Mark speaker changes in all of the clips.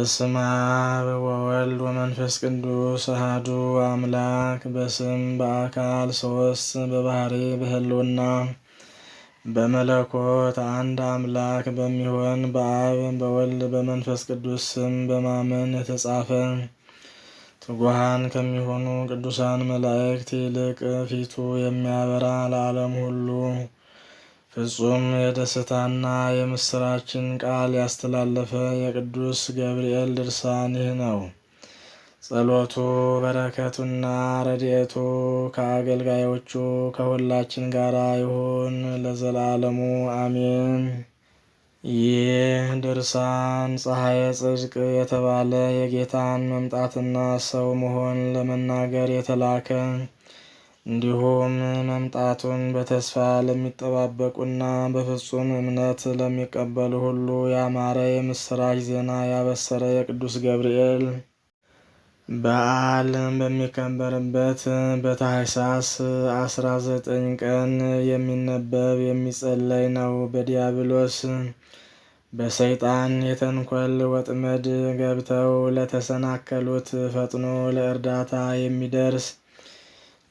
Speaker 1: በስመ አብ ወወልድ ወመንፈስ ቅዱስ አሐዱ አምላክ። በስም በአካል ሶስት በባህሪ በህልውና በመለኮት አንድ አምላክ በሚሆን በአብ በወልድ በመንፈስ ቅዱስ ስም በማመን የተጻፈ ትጉሃን ከሚሆኑ ቅዱሳን መላእክት ይልቅ ፊቱ የሚያበራ ለዓለም ሁሉ ፍጹም የደስታና የምስራችን ቃል ያስተላለፈ የቅዱስ ገብርኤል ድርሳን ይህ ነው። ጸሎቱ በረከቱና ረድኤቱ ከአገልጋዮቹ ከሁላችን ጋር ይሁን ለዘላለሙ አሜን። ይህ ድርሳን ፀሐየ ጽድቅ የተባለ የጌታን መምጣትና ሰው መሆን ለመናገር የተላከ እንዲሁም መምጣቱን በተስፋ ለሚጠባበቁና በፍጹም እምነት ለሚቀበሉ ሁሉ ያማረ የምስራች ዜና ያበሰረ የቅዱስ ገብርኤል በዓል በሚከበርበት በታኅሳስ 19 ቀን የሚነበብ የሚጸለይ ነው። በዲያብሎስ በሰይጣን የተንኮል ወጥመድ ገብተው ለተሰናከሉት ፈጥኖ ለእርዳታ የሚደርስ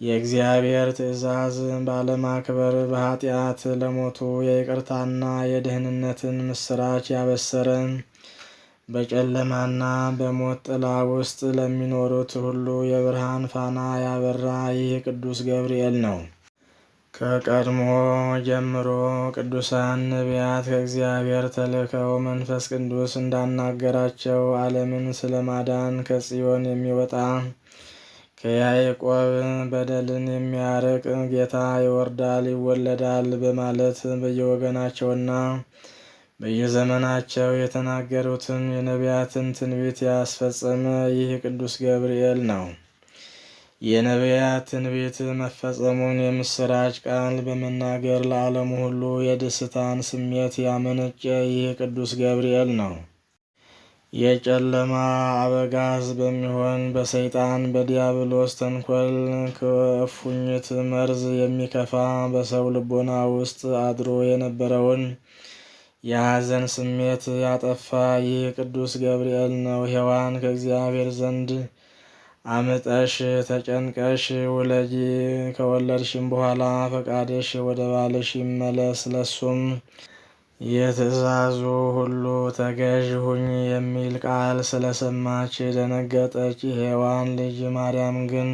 Speaker 1: የእግዚአብሔር ትእዛዝ ባለማክበር በኃጢአት ለሞቱ የይቅርታና የደህንነትን ምስራች ያበሰረ በጨለማና በሞት ጥላ ውስጥ ለሚኖሩት ሁሉ የብርሃን ፋና ያበራ ይህ ቅዱስ ገብርኤል ነው። ከቀድሞ ጀምሮ ቅዱሳን ነቢያት ከእግዚአብሔር ተልከው መንፈስ ቅዱስ እንዳናገራቸው ዓለምን ስለማዳን ከጽዮን የሚወጣ ከያዕቆብ በደልን የሚያርቅ ጌታ ይወርዳል ይወለዳል በማለት በየወገናቸውና በየዘመናቸው የተናገሩትን የነቢያትን ትንቢት ያስፈጸመ ይህ ቅዱስ ገብርኤል ነው። የነቢያት ትንቢት መፈጸሙን የምስራች ቃል በመናገር ለዓለሙ ሁሉ የደስታን ስሜት ያመነጨ ይህ ቅዱስ ገብርኤል ነው። የጨለማ አበጋዝ በሚሆን በሰይጣን በዲያብሎስ ተንኮል ከእፉኝት መርዝ የሚከፋ በሰው ልቦና ውስጥ አድሮ የነበረውን የሐዘን ስሜት ያጠፋ ይህ ቅዱስ ገብርኤል ነው። ሔዋን ከእግዚአብሔር ዘንድ አምጠሽ ተጨንቀሽ ውለጂ፣ ከወለድሽም በኋላ ፈቃድሽ ወደ ባልሽ ይመለስ፣ ለሱም የትእዛዙ ሁሉ ተገዥ ሁኝ የሚል ቃል ስለሰማች ደነገጠች። የሔዋን ልጅ ማርያም ግን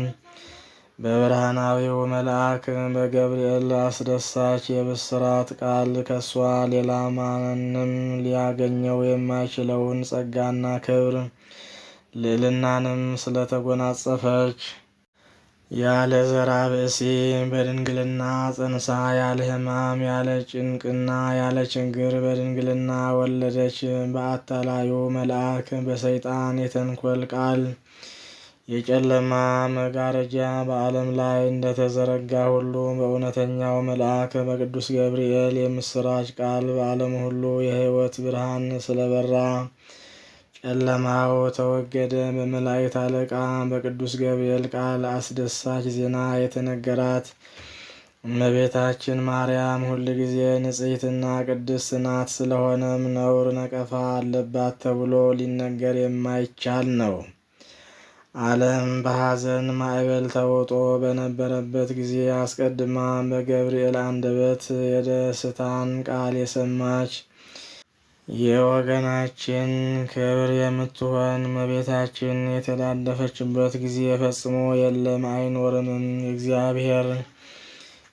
Speaker 1: በብርሃናዊው መልአክ በገብርኤል አስደሳች የብስራት ቃል ከሷ ሌላ ማንም ሊያገኘው የማይችለውን ጸጋና ክብር ልዕልናንም ስለተጎናጸፈች ያለ ዘራ ብእሲ በድንግልና ጸንሳ ያለ ሕማም ያለ ጭንቅና ያለ ችግር በድንግልና ወለደች። በአታላዩ መልአክ በሰይጣን የተንኮል ቃል የጨለማ መጋረጃ በዓለም ላይ እንደተዘረጋ ሁሉ በእውነተኛው መልአክ በቅዱስ ገብርኤል የምስራች ቃል በዓለም ሁሉ የሕይወት ብርሃን ስለበራ ጨለማው ተወገደ። በመላእክት አለቃ በቅዱስ ገብርኤል ቃል አስደሳች ዜና የተነገራት እመቤታችን ማርያም ሁል ጊዜ ንጽሕትና ቅድስት ናት። ስለሆነም ነውር ነቀፋ አለባት ተብሎ ሊነገር የማይቻል ነው። ዓለም በሐዘን ማዕበል ተውጦ በነበረበት ጊዜ አስቀድማ በገብርኤል አንደበት የደስታን ቃል የሰማች የወገናችን ክብር የምትሆን እመቤታችን የተዳደፈችበት ጊዜ ፈጽሞ የለም አይኖርምም። እግዚአብሔር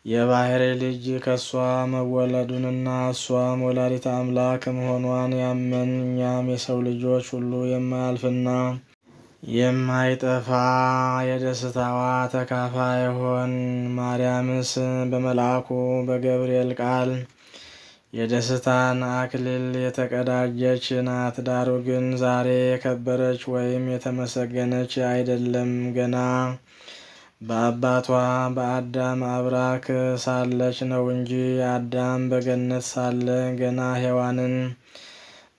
Speaker 1: የባሕርይ ልጅ ከእሷ መወለዱንና እሷም ወላዲተ አምላክ መሆኗን ያመን እኛም የሰው ልጆች ሁሉ የማያልፍና የማይጠፋ የደስታዋ ተካፋይ ሆን። ማርያምስ በመልአኩ በገብርኤል ቃል የደስታን አክሊል የተቀዳጀች ናት። ዳሩ ግን ዛሬ የከበረች ወይም የተመሰገነች አይደለም። ገና በአባቷ በአዳም አብራክ ሳለች ነው እንጂ። አዳም በገነት ሳለ ገና ሔዋንን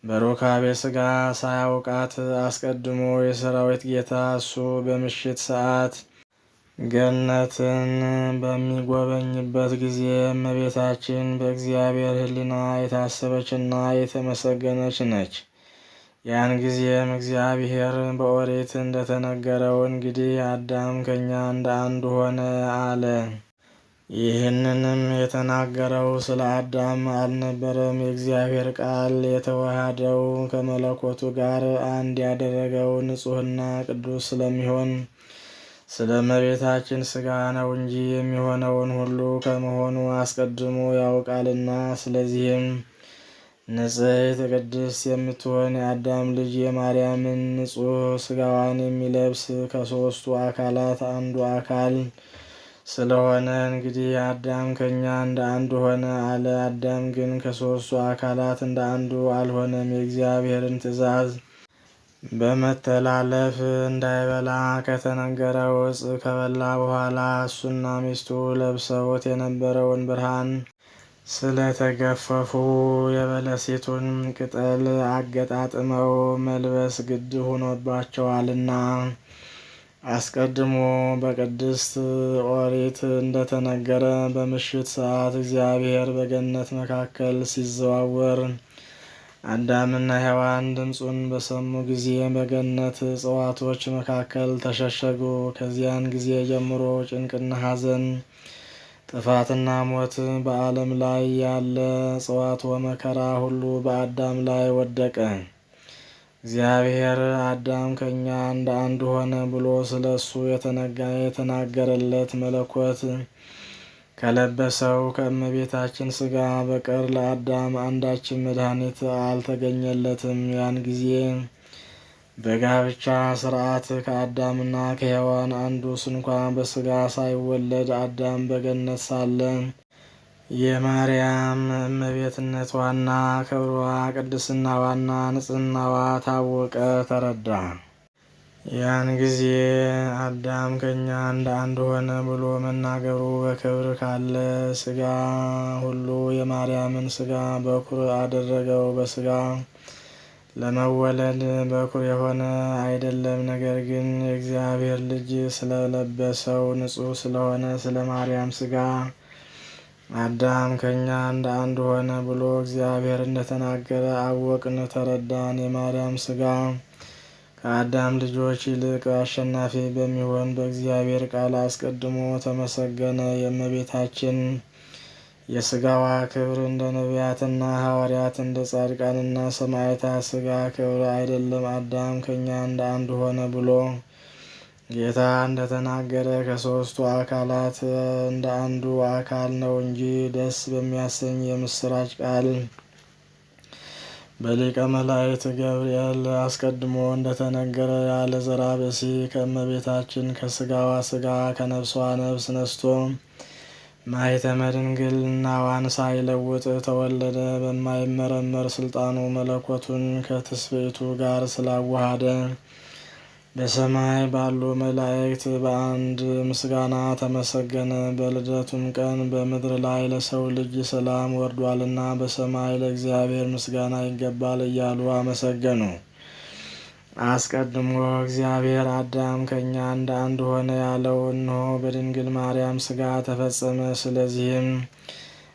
Speaker 1: በሩካቤ ሥጋ ሳያውቃት አስቀድሞ የሰራዊት ጌታ እሱ በምሽት ሰዓት ገነትን በሚጎበኝበት ጊዜ እመቤታችን በእግዚአብሔር ሕሊና የታሰበችና የተመሰገነች ነች። ያን ጊዜም እግዚአብሔር በኦሪት እንደተነገረው እንግዲህ አዳም ከእኛ እንደ አንዱ ሆነ አለ። ይህንንም የተናገረው ስለ አዳም አልነበረም። የእግዚአብሔር ቃል የተዋሃደው ከመለኮቱ ጋር አንድ ያደረገው ንጹሕና ቅዱስ ስለሚሆን ስለ እመቤታችን ሥጋ ነው እንጂ የሚሆነውን ሁሉ ከመሆኑ አስቀድሞ ያውቃልና። ስለዚህም ንጽሕት ቅድስት የምትሆን የአዳም ልጅ የማርያምን ንጹሕ ሥጋዋን የሚለብስ ከሦስቱ አካላት አንዱ አካል ስለሆነ እንግዲህ አዳም ከእኛ እንደ አንዱ ሆነ አለ። አዳም ግን ከሦስቱ አካላት እንደ አንዱ አልሆነም። የእግዚአብሔርን ትእዛዝ በመተላለፍ እንዳይበላ ከተነገረው ዕፅ ከበላ በኋላ እሱና ሚስቱ ለብሰውት የነበረውን ብርሃን ስለተገፈፉ የበለሲቱን ቅጠል አገጣጥመው መልበስ ግድ ሆኖባቸዋልና። አስቀድሞ በቅድስት ኦሪት እንደተነገረ በምሽት ሰዓት እግዚአብሔር በገነት መካከል ሲዘዋወር አዳምና ሔዋን ድምፁን በሰሙ ጊዜ በገነት እጽዋቶች መካከል ተሸሸጉ። ከዚያን ጊዜ ጀምሮ ጭንቅና ሐዘን፣ ጥፋትና ሞት በዓለም ላይ ያለ እጽዋት ወመከራ ሁሉ በአዳም ላይ ወደቀ። እግዚአብሔር አዳም ከእኛ እንደ አንዱ ሆነ ብሎ ስለ እሱ የተናገረለት መለኮት ከለበሰው ከእመቤታችን ሥጋ በቀር ለአዳም አንዳችን መድኃኒት አልተገኘለትም። ያን ጊዜ በጋብቻ ሥርዓት ከአዳምና ከሔዋን አንዱ ስንኳ በሥጋ ሳይወለድ አዳም በገነት ሳለ የማርያም እመቤትነቷና ክብሯ፣ ቅድስናዋና ንጽሕናዋ ታወቀ፣ ተረዳ። ያን ጊዜ አዳም ከእኛ እንደ አንድ ሆነ ብሎ መናገሩ በክብር ካለ ሥጋ ሁሉ የማርያምን ሥጋ በኩር አደረገው። በሥጋ ለመወለድ በኩር የሆነ አይደለም፣ ነገር ግን የእግዚአብሔር ልጅ ስለለበሰው ንጹሕ ስለሆነ ስለ ማርያም ሥጋ አዳም ከእኛ እንደ አንድ ሆነ ብሎ እግዚአብሔር እንደተናገረ አወቅን፣ ተረዳን። የማርያም ሥጋ ከአዳም ልጆች ይልቅ አሸናፊ በሚሆን በእግዚአብሔር ቃል አስቀድሞ ተመሰገነ። የእመቤታችን የሥጋዋ ክብር እንደ ነቢያትና ሐዋርያት እንደ ጻድቃንና ሰማዕታት ሥጋ ክብር አይደለም። አዳም ከእኛ እንደ አንድ ሆነ ብሎ ጌታ እንደተናገረ ከሦስቱ አካላት እንደ አንዱ አካል ነው እንጂ ደስ በሚያሰኝ የምስራች ቃል በሊቀ መላእክት ገብርኤል አስቀድሞ እንደተነገረ ያለ ዘራ ብእሲ ከእመቤታችን ከሥጋዋ ሥጋ ከነፍሷ ነፍስ ነስቶ ማኅተመ ድንግልናዋን ሳይለውጥ ተወለደ። በማይመረመር ሥልጣኑ መለኮቱን ከትስብእቱ ጋር ስላዋሃደ በሰማይ ባሉ መላእክት በአንድ ምስጋና ተመሰገነ። በልደቱም ቀን በምድር ላይ ለሰው ልጅ ሰላም ወርዷልና በሰማይ ለእግዚአብሔር ምስጋና ይገባል እያሉ አመሰገኑ። አስቀድሞ እግዚአብሔር አዳም ከእኛ እንደ አንድ ሆነ ያለው እነሆ በድንግል ማርያም ሥጋ ተፈጸመ። ስለዚህም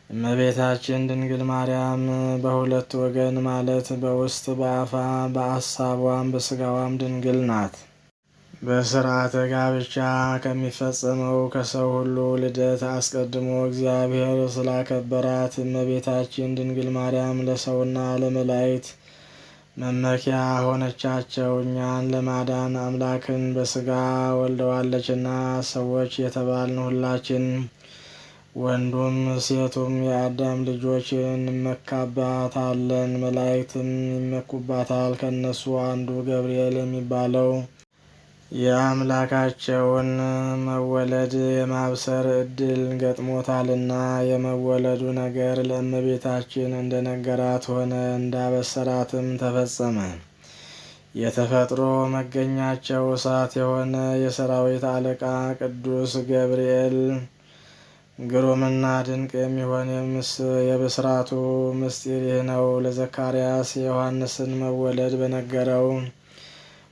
Speaker 1: እመቤታችን ድንግል ማርያም በሁለት ወገን ማለት በውስጥ በአፋ በአሳቧም በሥጋዋም ድንግል ናት። በሥርዓተ ጋብቻ ከሚፈጸመው ከሰው ሁሉ ልደት አስቀድሞ እግዚአብሔር ስላከበራት እመቤታችን ድንግል ማርያም ለሰውና ለመላእክት መመኪያ ሆነቻቸው። እኛን ለማዳን አምላክን በሥጋ ወልደዋለችና ሰዎች የተባልን ሁላችን ወንዱም ሴቱም የአዳም ልጆች እንመካባታለን፣ መላእክትም ይመኩባታል። ከእነሱ አንዱ ገብርኤል የሚባለው የአምላካቸውን መወለድ የማብሰር ዕድል ገጥሞታልና የመወለዱ ነገር ለእመቤታችን እንደ ነገራት ሆነ፣ እንዳበሰራትም ተፈጸመ። የተፈጥሮ መገኛቸው እሳት የሆነ የሰራዊት አለቃ ቅዱስ ገብርኤል ግሩምና ድንቅ የሚሆን የብስራቱ ምስጢር ይህ ነው። ለዘካርያስ የዮሐንስን መወለድ በነገረው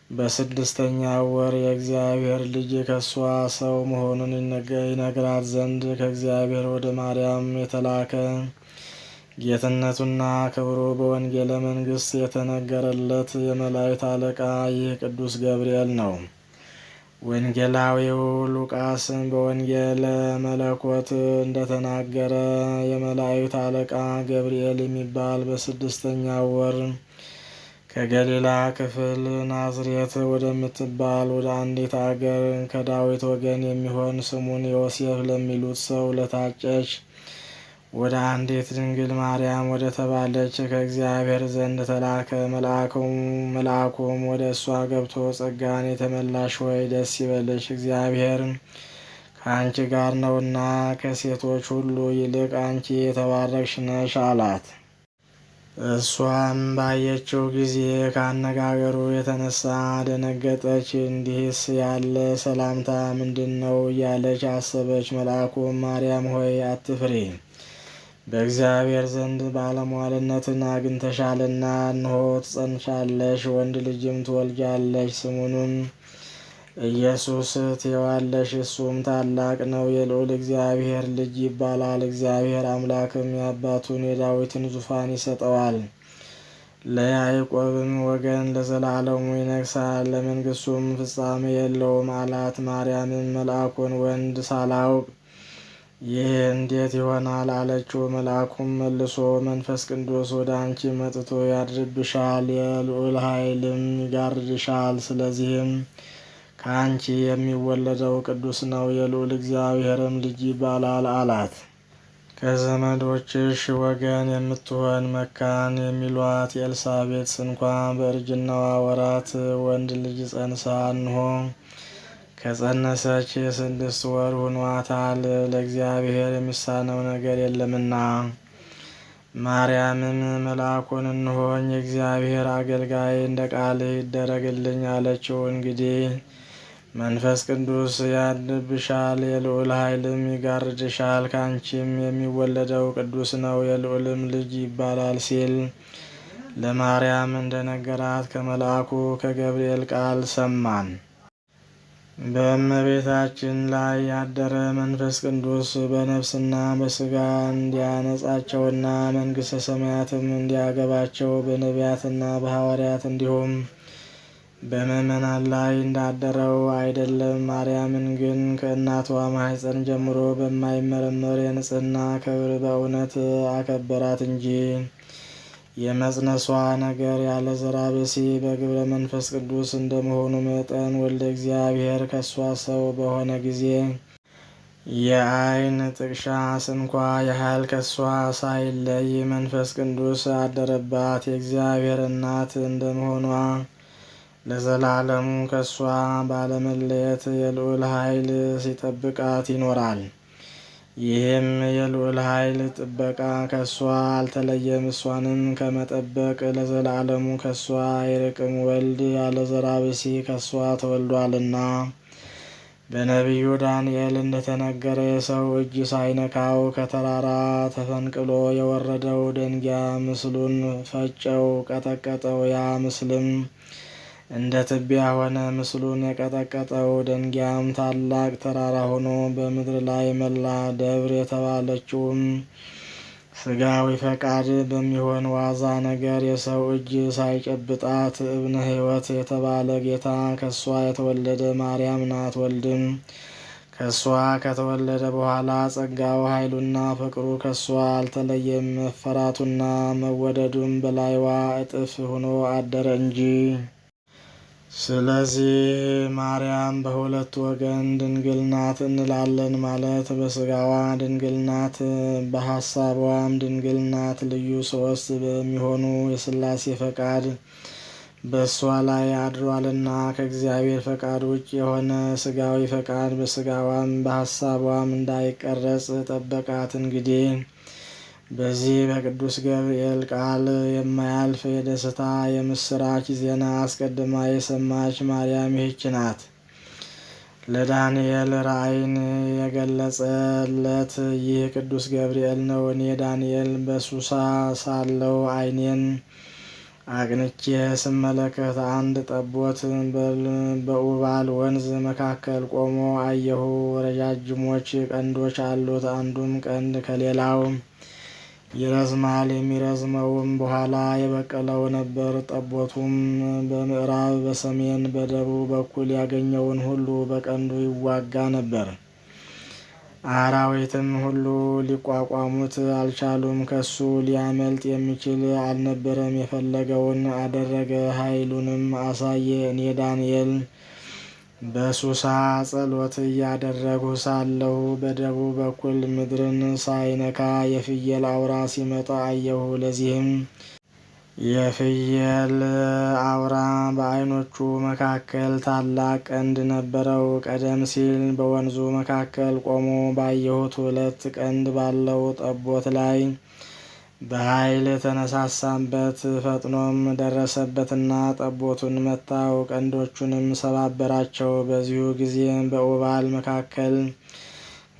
Speaker 1: በስድስተኛው ወር የእግዚአብሔር ልጅ ከሷ ሰው መሆኑን ይነግራት ዘንድ ከእግዚአብሔር ወደ ማርያም የተላከ ጌትነቱና ክብሩ በወንጌለ መንግሥት የተነገረለት የመላእክት አለቃ ይህ ቅዱስ ገብርኤል ነው። ወንጌላዊው ሉቃስ በወንጌለ መለኮት እንደተናገረ የመላእክት አለቃ ገብርኤል የሚባል በ6ኛው ወር ከገሊላ ክፍል ናዝሬት ወደምትባል ወደ አንዲት አገር ከዳዊት ወገን የሚሆን ስሙን ዮሴፍ ለሚሉት ሰው ለታጨች ወደ አንዲት ድንግል ማርያም ወደ ተባለች ከእግዚአብሔር ዘንድ ተላከ። መልአኩም ወደ እሷ ገብቶ ጸጋን የተመላሽ ሆይ ደስ ይበልሽ፣ እግዚአብሔር ከአንቺ ጋር ነውና ከሴቶች ሁሉ ይልቅ አንቺ የተባረክሽ ነሽ አላት። እሷም ባየችው ጊዜ ከአነጋገሩ የተነሳ ደነገጠች። እንዲህስ ያለ ሰላምታ ምንድን ነው እያለች አሰበች። መልአኩም ማርያም ሆይ አትፍሪ፣ በእግዚአብሔር ዘንድ ባለሟልነትን አግኝተሻልና፣ እነሆ ትጸንሻለሽ፣ ወንድ ልጅም ትወልጃለሽ፣ ስሙንም ኢየሱስ ትዪዋለሽ። እሱም ታላቅ ነው፣ የልዑል እግዚአብሔር ልጅ ይባላል። እግዚአብሔር አምላክም የአባቱን የዳዊትን ዙፋን ይሰጠዋል፣ ለያዕቆብም ወገን ለዘላለሙ ይነግሣል፣ ለመንግሥቱም ፍጻሜ የለውም አላት። ማርያምም መልአኩን ወንድ ሳላውቅ ይህ እንዴት ይሆናል አለችው። መልአኩም መልሶ መንፈስ ቅዱስ ወደ አንቺ መጥቶ ያድርብሻል፣ የልዑል ኃይልም ይጋርድሻል። ስለዚህም ከአንቺ የሚወለደው ቅዱስ ነው፣ የልዑል እግዚአብሔርም ልጅ ይባላል አላት። ከዘመዶችሽ ወገን የምትሆን መካን የሚሏት ኤልሳቤጥ እንኳ በእርጅናዋ ወራት ወንድ ልጅ ጸንሳ እንሆ ከጸነሰች 6 ወር ሆኗታል፣ ለእግዚአብሔር የሚሳነው ነገር የለምና። ማርያምም መልአኩን እንሆኝ የእግዚአብሔር አገልጋይ እንደ ቃልህ ይደረግልኝ አለችው። እንግዲህ መንፈስ ቅዱስ ያድርብሻል፣ የልዑል ኃይልም ይጋርድሻል፣ ከአንቺም የሚወለደው ቅዱስ ነው፣ የልዑልም ልጅ ይባላል ሲል ለማርያም እንደነገራት ከመልአኩ ከገብርኤል ቃል ሰማን። በእመቤታችን ላይ ያደረ መንፈስ ቅዱስ በነፍስና በሥጋ እንዲያነጻቸውና መንግሥተ ሰማያትም እንዲያገባቸው በነቢያትና በሐዋርያት እንዲሁም በምእመናን ላይ እንዳደረው አይደለም። ማርያምን ግን ከእናቷ ማኅፀን ጀምሮ በማይመረመር የንጽሕና ክብር በእውነት አከበራት እንጂ የመጽነሷ ነገር ያለ ዘራ ብእሲ በግብረ መንፈስ ቅዱስ እንደመሆኑ መጠን ወልደ እግዚአብሔር ከእሷ ሰው በሆነ ጊዜ የዓይን ጥቅሻ ስንኳ ያህል ከእሷ ሳይለይ መንፈስ ቅዱስ አደረባት። የእግዚአብሔር እናት እንደመሆኗ ለዘላለሙ ከእሷ ባለመለየት የልዑል ኃይል ሲጠብቃት ይኖራል። ይህም የልዑል ኃይል ጥበቃ ከእሷ አልተለየም። እሷንም ከመጠበቅ ለዘላለሙ ከእሷ አይርቅም። ወልድ ያለ ዘራ ብእሲ ከእሷ ተወልዷልና በነቢዩ ዳንኤል እንደተነገረ የሰው እጅ ሳይነካው ከተራራ ተፈንቅሎ የወረደው ደንጊያ ምስሉን ፈጨው፣ ቀጠቀጠው። ያ ምስልም እንደ ትቢያ ሆነ። ምስሉን የቀጠቀጠው ደንጊያም ታላቅ ተራራ ሆኖ በምድር ላይ መላ። ደብር የተባለችውም ሥጋዊ ፈቃድ በሚሆን ዋዛ ነገር የሰው እጅ ሳይጨብጣት እብነ ሕይወት የተባለ ጌታ ከእሷ የተወለደ ማርያም ናት። ወልድም ከእሷ ከተወለደ በኋላ ጸጋው ኃይሉና ፍቅሩ ከእሷ አልተለየም። መፈራቱና መወደዱም በላይዋ እጥፍ ሆኖ አደረ እንጂ። ስለዚህ ማርያም በሁለት ወገን ድንግል ናት እንላለን ማለት በሥጋዋ ድንግል ናት፣ በሐሳቧም ድንግል ናት። ልዩ ሦስት በሚሆኑ የሥላሴ ፈቃድ በእሷ ላይ አድሯልና ከእግዚአብሔር ፈቃድ ውጭ የሆነ ሥጋዊ ፈቃድ በሥጋዋም በሐሳቧም እንዳይቀረጽ ጠበቃት። እንግዲህ በዚህ በቅዱስ ገብርኤል ቃል የማያልፍ የደስታ የምስራች ዜና አስቀድማ የሰማች ማርያም ይህች ናት። ለዳንኤል ራእይን የገለጸለት ይህ ቅዱስ ገብርኤል ነው። እኔ ዳንኤል በሱሳ ሳለው ዓይኔን አቅንቼ ስመለከት አንድ ጠቦት በኡባል ወንዝ መካከል ቆሞ አየሁ። ረጃጅሞች ቀንዶች አሉት። አንዱም ቀንድ ከሌላው ይረዝማል። የሚረዝመውም በኋላ የበቀለው ነበር። ጠቦቱም በምዕራብ፣ በሰሜን፣ በደቡብ በኩል ያገኘውን ሁሉ በቀንዱ ይዋጋ ነበር። አራዊትም ሁሉ ሊቋቋሙት አልቻሉም። ከሱ ሊያመልጥ የሚችል አልነበረም። የፈለገውን አደረገ፣ ኃይሉንም አሳየ። እኔ ዳንኤል በሱሳ ጸሎት እያደረጉ ሳለሁ በደቡብ በኩል ምድርን ሳይነካ የፍየል አውራ ሲመጣ አየሁ። ለዚህም የፍየል አውራ በዓይኖቹ መካከል ታላቅ ቀንድ ነበረው። ቀደም ሲል በወንዙ መካከል ቆሞ ባየሁት 2 ቀንድ ባለው ጠቦት ላይ በኃይል ተነሳሳበት። ፈጥኖም ደረሰበትና ጠቦቱን መታው፣ ቀንዶቹንም ሰባበራቸው። በዚሁ ጊዜ በኡባል መካከል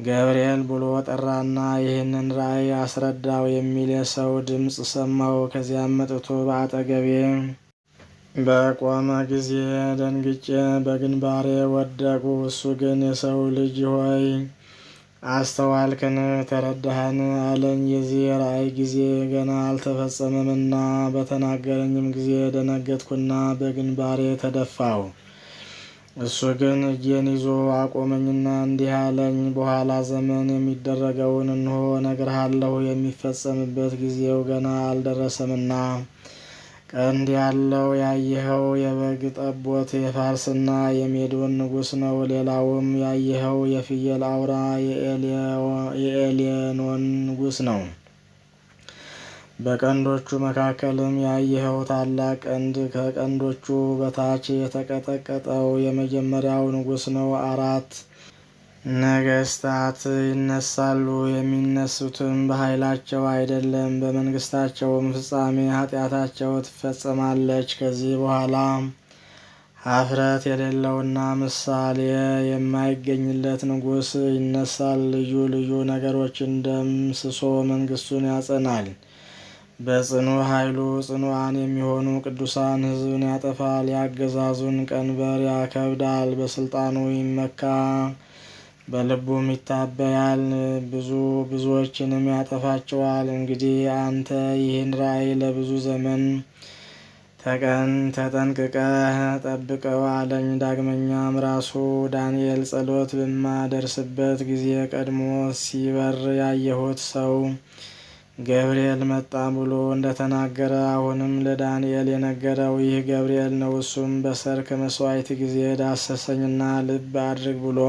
Speaker 1: ገብርኤል ብሎ ጠራና ይህንን ራእይ አስረዳው የሚል የሰው ድምፅ ሰማሁ። ከዚያም መጥቶ በአጠገቤ በቆመ ጊዜ ደንግጬ በግንባሬ ወደቁ። እሱ ግን የሰው ልጅ ሆይ አስተዋልክን? ተረዳህን? አለኝ። የዚህ ራእይ ጊዜ ገና አልተፈጸመምና በተናገረኝም ጊዜ ደነገጥኩና በግንባሬ ተደፋው። እሱ ግን እጄን ይዞ አቆመኝና እንዲህ አለኝ፣ በኋላ ዘመን የሚደረገውን እንሆ እነግርሃለሁ። የሚፈጸምበት ጊዜው ገና አልደረሰምና ቀንድ ያለው ያየኸው የበግ ጠቦት የፋርስና የሜዶን ንጉሥ ነው። ሌላውም ያየኸው የፍየል አውራ የኤሌኖን ንጉሥ ነው። በቀንዶቹ መካከልም ያየኸው ታላቅ ቀንድ ከቀንዶቹ በታች የተቀጠቀጠው የመጀመሪያው ንጉሥ ነው። 4 ነገስታት ይነሳሉ። የሚነሱትም በኃይላቸው አይደለም፣ በመንግስታቸውም ፍጻሜ ኃጢአታቸው ትፈጸማለች። ከዚህ በኋላ ኀፍረት የሌለውና ምሳሌ የማይገኝለት ንጉሥ ይነሳል። ልዩ ልዩ ነገሮችን ደምስሶ መንግስቱን ያጸናል። በጽኑ ኃይሉ ጽኑዓን የሚሆኑ ቅዱሳን ሕዝብን ያጠፋል። የአገዛዙን ቀንበር ያከብዳል። በስልጣኑ ይመካ፣ በልቡም ይታበያል። ብዙዎችንም ያጠፋቸዋል። እንግዲህ አንተ ይህን ራእይ ለብዙ ዘመን ተጠንቅቀህ ጠብቀው አለኝ። ዳግመኛም ራሱ ዳንኤል ጸሎት በማደርስበት ጊዜ ቀድሞ ሲበር ያየሁት ሰው ገብርኤል መጣ ብሎ እንደተናገረ አሁንም ለዳንኤል የነገረው ይህ ገብርኤል ነው። እሱም በሰርክ መስዋዕት ጊዜ ዳሰሰኝና ልብ አድርግ ብሎ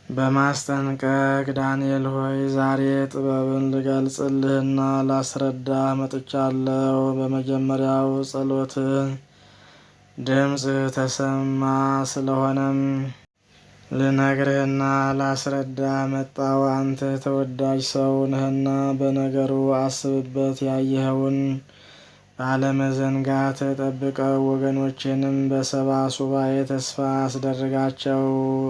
Speaker 1: በማስጠንቀቅ ዳንኤል ሆይ ዛሬ ጥበብን ልገልጽልህና ላስረዳህ መጥቻለሁ። በመጀመሪያው ጸሎትህ ድምፅ ተሰማ። ስለሆነም ልነግርህና ላስረዳህ መጣው። አንተ ተወዳጅ ሰው ነህና በነገሩ አስብበት። ያየኸውን ባለመዘንጋት ጠብቀው። ወገኖችንም በ70 ሱባዔ ተስፋ አስደርጋቸው።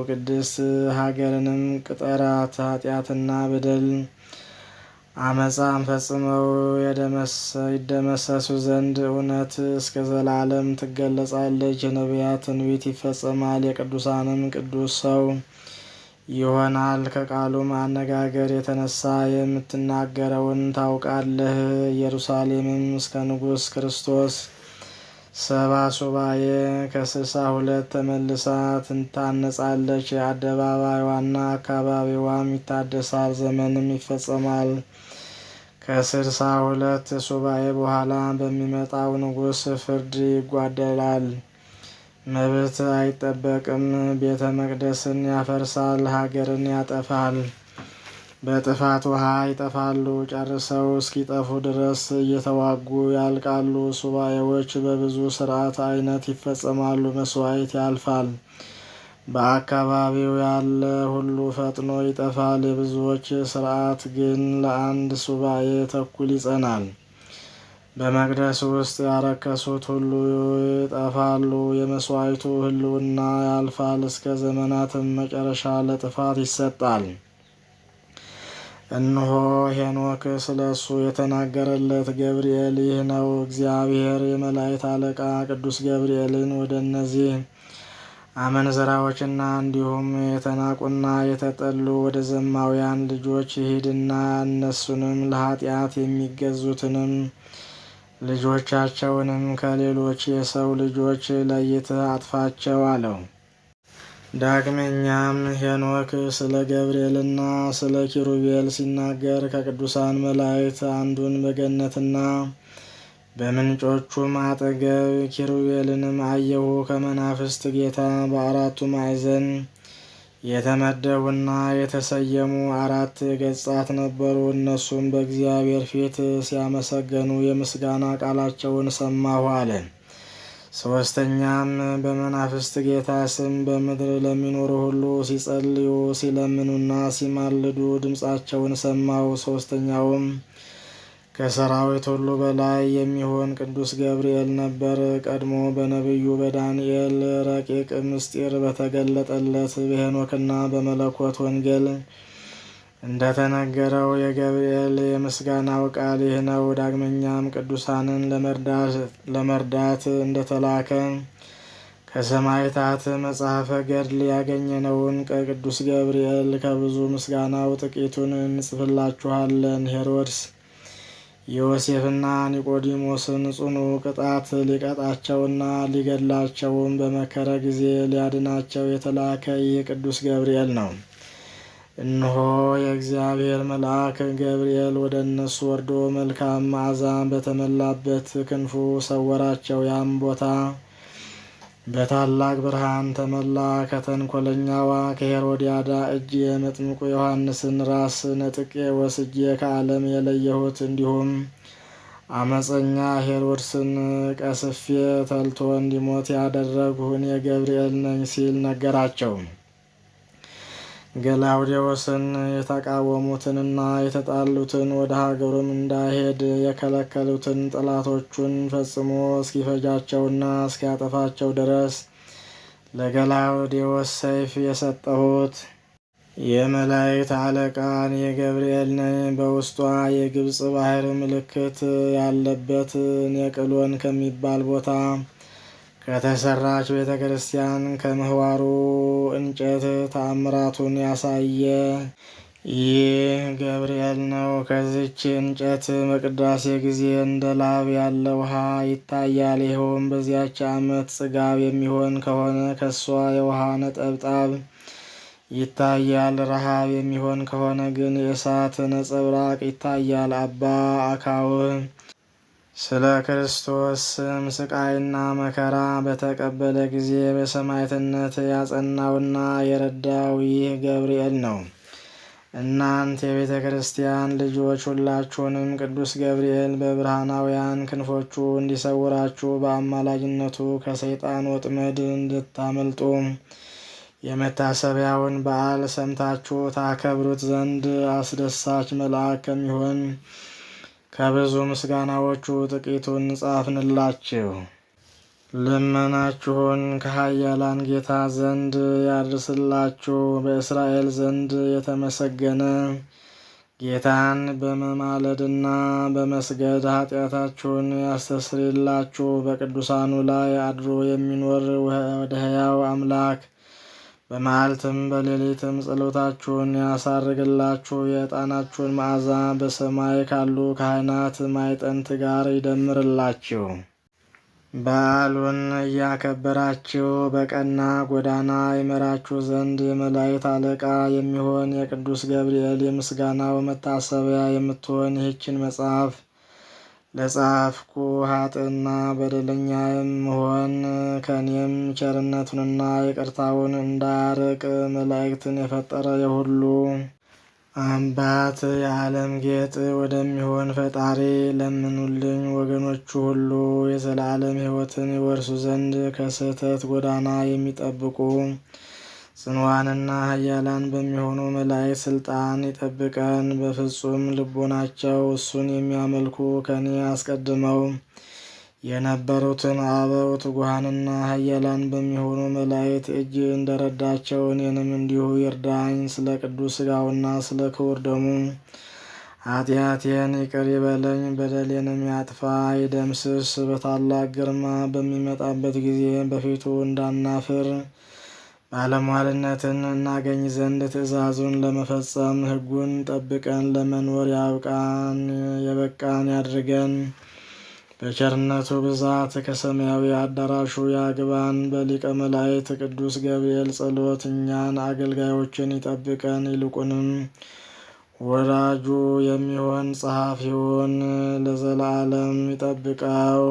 Speaker 1: ቅድስት ሀገርንም ቅጠራት። ኃጢአትና በደል አመፃም ፈጽመው ይደመሰሱ ዘንድ እውነት እስከ ዘላለም ትገለጻለች። የነቢያት ትንቢት ይፈጸማል። የቅዱሳንም ቅዱስ ሰው ይሆናል። ከቃሉም አነጋገር የተነሳ የምትናገረውን ታውቃለህ። ኢየሩሳሌምም እስከ ንጉሥ ክርስቶስ 70 ሱባዔ ከ62 ተመልሳ ትታነጻለች። አደባባይዋና አካባቢዋም ይታደሳል። ዘመንም ይፈጸማል። ከ62 ሱባዔ በኋላ በሚመጣው ንጉሥ ፍርድ ይጓደላል። መብት አይጠበቅም። ቤተ መቅደስን ያፈርሳል። ሀገርን ያጠፋል። በጥፋት ውሃ ይጠፋሉ። ጨርሰው እስኪጠፉ ድረስ እየተዋጉ ያልቃሉ። ሱባዔዎች በብዙ ሥርዓት አይነት ይፈጸማሉ። መስዋዕት ያልፋል። በአካባቢው ያለ ሁሉ ፈጥኖ ይጠፋል። የብዙዎች ሥርዓት ግን ለ1 ሱባዔ ተኩል ይጸናል። በመቅደስ ውስጥ ያረከሱት ሁሉ ይጠፋሉ። የመስዋዕቱ ሕልውና ያልፋል። እስከ ዘመናትም መጨረሻ ለጥፋት ይሰጣል። እነሆ ሄኖክ ስለ እሱ የተናገረለት ገብርኤል ይህ ነው። እግዚአብሔር የመላእክት አለቃ ቅዱስ ገብርኤልን ወደ እነዚህ አመንዝራዎችና እንዲሁም የተናቁና የተጠሉ ወደ ዘማውያን ልጆች ሂድና እነሱንም ለኃጢአት የሚገዙትንም ልጆቻቸውንም ከሌሎች የሰው ልጆች ለይተህ አጥፋቸው አለው። ዳግመኛም ሄኖክ ስለ ገብርኤልና ስለ ኪሩቤል ሲናገር ከቅዱሳን መላእክት አንዱን በገነትና በምንጮቹም አጠገብ ኪሩቤልንም አየሁ። ከመናፍስት ጌታ በአራቱ ማዕዘን የተመደቡና የተሰየሙ 4 ገጻት ነበሩ። እነሱም በእግዚአብሔር ፊት ሲያመሰገኑ የምስጋና ቃላቸውን ሰማሁ አለ። ሶስተኛም በመናፍስት ጌታ ስም በምድር ለሚኖሩ ሁሉ ሲጸልዩ ሲለምኑና ሲማልዱ ድምፃቸውን ሰማሁ። ሶስተኛውም ከሰራዊት ሁሉ በላይ የሚሆን ቅዱስ ገብርኤል ነበር። ቀድሞ በነቢዩ በዳንኤል ረቂቅ ምስጢር በተገለጠለት በሄኖክና በመለኮት ወንጌል እንደተነገረው የገብርኤል የምስጋናው ቃል ይህ ነው። ዳግመኛም ቅዱሳንን ለመርዳት እንደተላከ ከሰማዕታት መጽሐፈ ገድል ያገኘነውን ከቅዱስ ገብርኤል ከብዙ ምስጋናው ጥቂቱን እንጽፍላችኋለን። ሄሮድስ ዮሴፍና ኒቆዲሞስን ጽኑ ቅጣት ሊቀጣቸውና ሊገድላቸውም በመከረ ጊዜ ሊያድናቸው የተላከ ይህ ቅዱስ ገብርኤል ነው። እነሆ የእግዚአብሔር መልአክ ገብርኤል ወደ እነሱ ወርዶ መልካም መዓዛ በተመላበት ክንፉ ሰወራቸው። ያም ቦታ በታላቅ ብርሃን ተመላ። ከተንኮለኛዋ ከሄሮድያዳ እጅ የመጥምቁ ዮሐንስን ራስ ነጥቄ ወስጄ ከዓለም የለየሁት እንዲሁም አመፀኛ ሄሮድስን ቀስፌ ተልቶ እንዲሞት ያደረግሁ እኔ ገብርኤል ነኝ ሲል ነገራቸው። ገላውዴዎስን የተቃወሙትንና የተጣሉትን ወደ ሀገሩም እንዳይሄድ የከለከሉትን ጠላቶቹን ፈጽሞ እስኪፈጃቸውና እስኪያጠፋቸው ድረስ ለገላውዴዎስ ሰይፍ የሰጠሁት የመላእክት አለቃ እኔ ገብርኤል ነኝ። በውስጧ የግብፅ ባህር ምልክት ያለበት ኔቅሎን ከሚባል ቦታ ከተሰራች ቤተ ክርስቲያን ከምህዋሩ እንጨት ተአምራቱን ያሳየ ይህ ገብርኤል ነው። ከዚች እንጨት በቅዳሴ ጊዜ እንደ ላብ ያለ ውሃ ይታያል። ይኸውም በዚያች ዓመት ጽጋብ የሚሆን ከሆነ ከሷ የውሃ ነጠብጣብ ይታያል። ረሃብ የሚሆን ከሆነ ግን የእሳት ነጸብራቅ ይታያል። አባ አካውህ ስለ ክርስቶስ ስም ስቃይና መከራ በተቀበለ ጊዜ በሰማዕትነት ያጸናውና የረዳው ይህ ገብርኤል ነው። እናንተ የቤተ ክርስቲያን ልጆች ሁላችሁንም ቅዱስ ገብርኤል በብርሃናውያን ክንፎቹ እንዲሰውራችሁ በአማላጅነቱ ከሰይጣን ወጥመድ እንድታመልጡ የመታሰቢያውን በዓል ሰምታችሁ ታከብሩት ዘንድ አስደሳች መልአክ ከሚሆን ከብዙ ምስጋናዎቹ ጥቂቱን ጻፍንላችሁ። ልመናችሁን ከኃያላን ጌታ ዘንድ ያድርስላችሁ። በእስራኤል ዘንድ የተመሰገነ ጌታን በመማለድና በመስገድ ኃጢአታችሁን ያስተስርይላችሁ። በቅዱሳኑ ላይ አድሮ የሚኖር ወደ ሕያው አምላክ በመዓልትም በሌሊትም ጸሎታችሁን ያሳርግላችሁ። የዕጣናችሁን መዓዛ በሰማይ ካሉ ካህናት ማዕጠንት ጋር ይደምርላችሁ። በዓሉን እያከበራችሁ በቀና ጎዳና ይመራችሁ ዘንድ የመላእክት አለቃ የሚሆን የቅዱስ ገብርኤል የምስጋናው መታሰቢያ የምትሆን ይህችን መጽሐፍ ለጻፍኩ ኃጥእና በደለኛ የምሆን ከእኔም ቸርነቱንና ይቅርታውን እንዳያርቅ መላእክትን የፈጠረ የሁሉ አባት የዓለም ጌጥ ወደሚሆን ፈጣሪ ለምኑልኝ። ወገኖቹ ሁሉ የዘላለም ሕይወትን ይወርሱ ዘንድ ከስህተት ጎዳና የሚጠብቁ ጽኑዓንና ኃያላን በሚሆኑ መላእክት ስልጣን ይጠብቀን። በፍጹም ልቦናቸው እሱን የሚያመልኩ ከኔ አስቀድመው የነበሩትን አበው ትጉሃንና ኃያላን በሚሆኑ መላእክት እጅ እንደረዳቸው እኔንም እንዲሁ ይርዳኝ። ስለ ቅዱስ ሥጋውና ስለ ክቡር ደሙ ኃጢአቴን ይቅር ይበለኝ፣ በደሌንም ያጥፋ ይደምስስ። በታላቅ ግርማ በሚመጣበት ጊዜ በፊቱ እንዳናፍር ባለሟልነትን እናገኝ ዘንድ ትእዛዙን ለመፈጸም ሕጉን ጠብቀን ለመኖር የበቃን ያድርገን። በቸርነቱ ብዛት ከሰማያዊ አዳራሹ ያግባን። በሊቀ መላእክት ቅዱስ ገብርኤል ጸሎት እኛን አገልጋዮችን ይጠብቀን። ይልቁንም ወዳጁ የሚሆን ጸሐፊውን ለዘላለም ይጠብቀው።